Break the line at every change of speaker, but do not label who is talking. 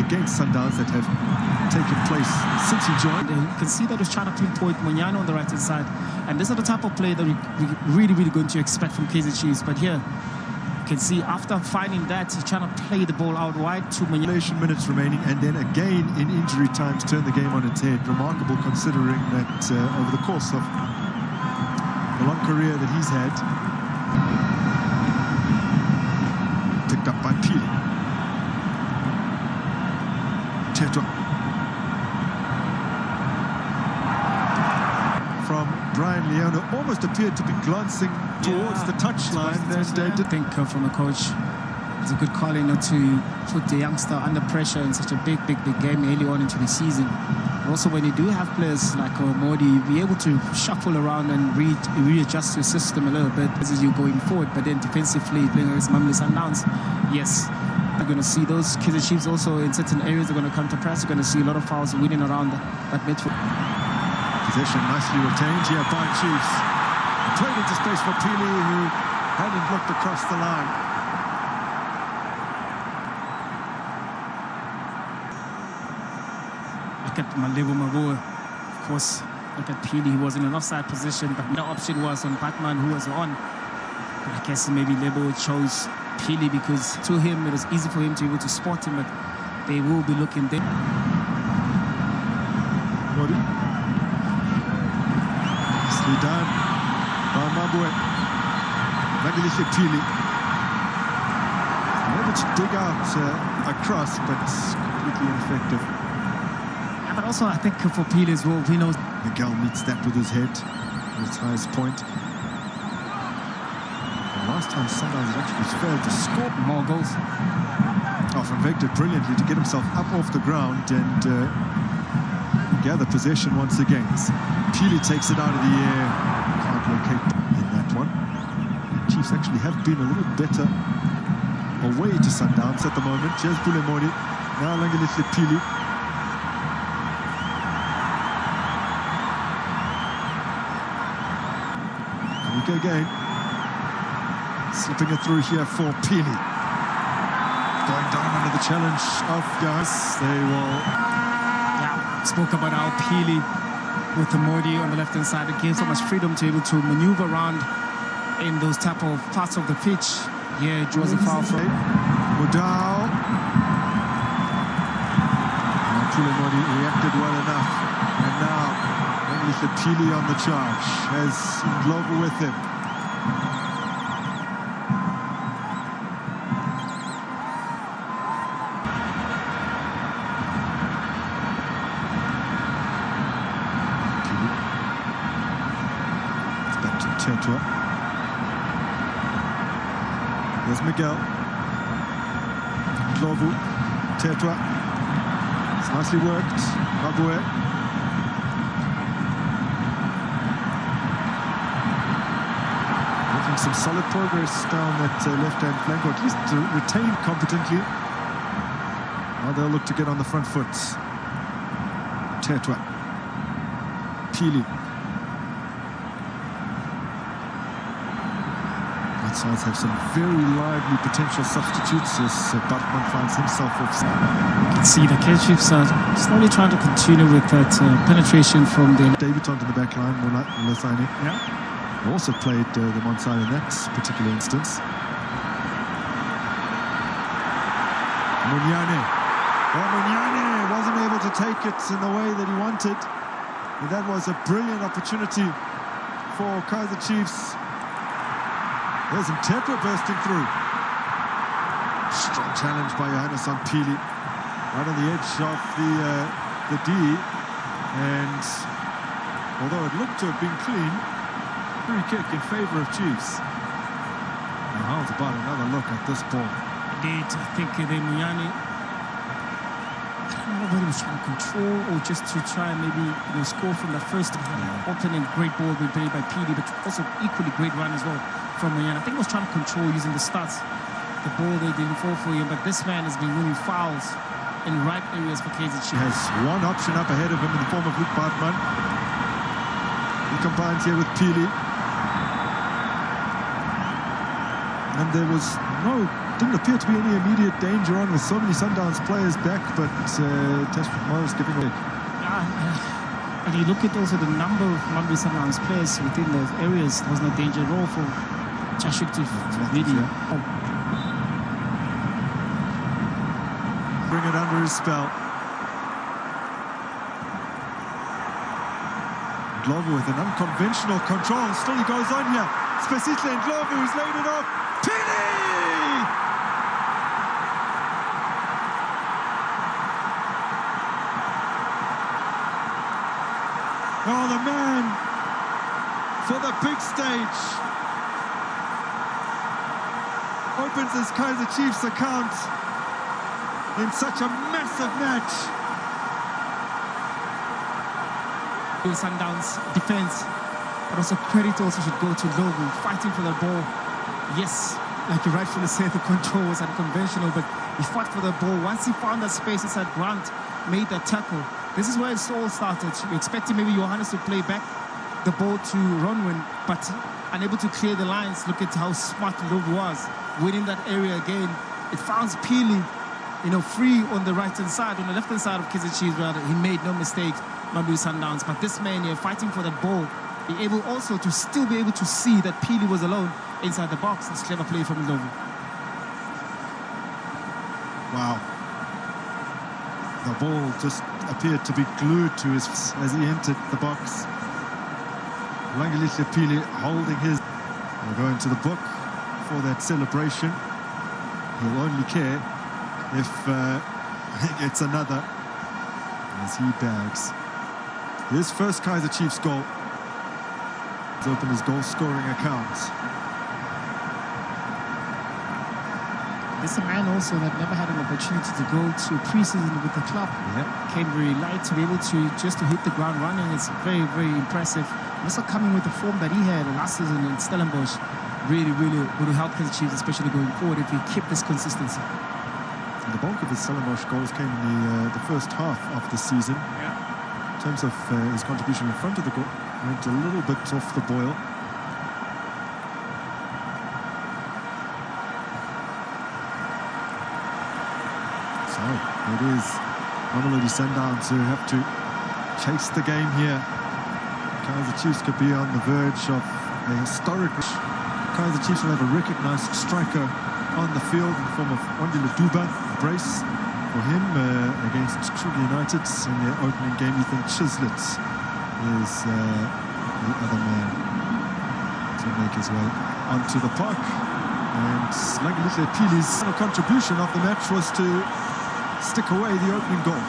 against Sundowns that have taken place since he joined.
You can see that he's trying to pinpoint Munyano on the right-hand side. And this is the type of play that we're really going to expect from Kaizer Chiefs. But here, you can see after finding that, he's trying to play the ball out wide to Munyano.
Minutes remaining, and then again in injury time to turn the game on its head. Remarkable considering that over the course of the long career that he's had. Picked up by Phili. Tetwa. From Brian Leone, almost appeared to be glancing towards the touchline.
I think from the coach, it's a good calling not to put the youngster under pressure in such a big game early on into the season. Also, when you do have players like Mamelodi, be able to shuffle around and readjust your system a little bit as you're going forward. But then defensively, playing against Mamelodi Sundowns, yes, you're going to see those Kaizer Chiefs also in certain areas. They're going to come to press. You're going to see a lot of fouls winning around that midfield.
Possession nicely retained here by Chiefs. Played into space for Phili, who hadn't looked across the line.
Look at Malebo Mabua. Of course, look at Phili. He was in an offside position, but the option was on Batman, who was on. But I guess maybe Lebo chose Phili because to him it was easy for him to be able to spot him, but they will be looking there.
Nicely done by Mabue. Langelihle Phili. Able to dig out across, but completely ineffective.
Yeah, but also I think for Phili as well, he knows.
Miguel meets that with his head at its highest point. Last time Sundows actually failed to score
more goals.
Van Veek did brilliantly to get himself up off the ground and gather possession once again. Phili takes it out of the air. Can't locate in that one. The Chiefs actually have been a little better away to Sundowns at the moment. Here's Bulemori. Now Langelihle Phili. Here we go again. Slipping it through here for Phili. Going down under the challenge of guys. They will...
Yeah, spoke about how Phili with the Modi on the left-hand side. It gave so much freedom to be able to maneuver around in those type of parts of the pitch. Yeah, it draws a foul from
Mudau. Modi reacted well enough. And now, Langelihle Phili on the charge. Has Ndlovu with him. Tetwa. There's Miguel. Ndlovu. Tetwa. It's nicely worked. Mabue. Making some solid progress down that left-hand flank, or at least to retain competently. Now they'll look to get on the front foot. Tetwa. Phili. Sides have some very lively potential substitutes as Batman finds himself offside.
You can see the Kaizer Chiefs are slowly trying to continue with that penetration from the...
David onto the back line, Mulasani.
Yeah.
Also played the Monsai in that particular instance. Munyane. Well, Munyane wasn't able to take it in the way that he wanted. And that was a brilliant opportunity for Kaizer Chiefs. There's Tetwa bursting through. Strong challenge by Johannes on Phili. Right on the edge of the D. And although it looked to have been clean, free kick in favour of Chiefs. Now how's about another look at this ball?
Indeed, I think the Munyane, I don't know whether he was trying to control or just to try and maybe score from the first opening. Great ball being played by Phili, but also equally great run as well from Munyane. I think he was trying to control using the starts. The ball they didn't fall for him, but this man has been winning fouls in right areas for Kaizer Chiefs.
He has one option up ahead of him in the form of Luke Bartman. He combines here with Phili. And there was no Didn't appear to be any immediate danger on with so many Sundowns players back, but Tashford Morris giving away.
And you look at also the number of Mamelodi Sundowns players within those areas. There was no danger at all for Tashford to really
bring it under his spell. Glover with an unconventional control. Still he goes on here. Spesihle and Glover who's laid it off. Phili! Oh, the man for the big stage. Opens his Kaizer Chiefs account in such a massive match.
Sundowns defense, but also credit also should go to Logu fighting for the ball. Yes, like you rightfully said, the control was unconventional, but he fought for the ball. Once he found that space inside, Grant made that tackle. This is where it all started. You expected maybe Johannes to play back the ball to Ronwin, but unable to clear the lines. Look at how smart Logu was, winning that area again. It found Phili, free on the right-hand side, on the left-hand side of Kaizer Chiefs, rather. He made no mistake. Mamelodi Sundowns, but this man here fighting for that ball, be able also to still be able to see that Phili was alone inside the box. It's clever play from Logu.
Wow. The ball just appeared to be glued to his as he entered the box. Langelihle Phili holding his. He'll go into the book for that celebration. He'll only care if he gets another as he bags his first Kaizer Chiefs goal. He's opened his goal-scoring account.
This is a man also that never had an opportunity to go to pre-season with the club.
Yeah.
Came very light to be able to just to hit the ground running. It's very, very impressive. Also coming with the form that he had last season in Stellenbosch, really, really would help Kaizer Chiefs, especially going forward, if he kept this consistency.
And the bulk of his Stellenbosch goals came in the first half of the season.
Yeah.
In terms of his contribution in front of the goal, went a little bit off the boil. So it is Mamelodi Sundowns who have to chase the game here. Kaizer Chiefs could be on the verge of a historic. Kaizer Chiefs will have a recognised striker on the field in the form of Ondile Duba. Brace for him against Kruger United in their opening game. Ethan Chislett is the other man to make his way onto the park. And Langelihle Phili's contribution of the match was to stick away the opening goal.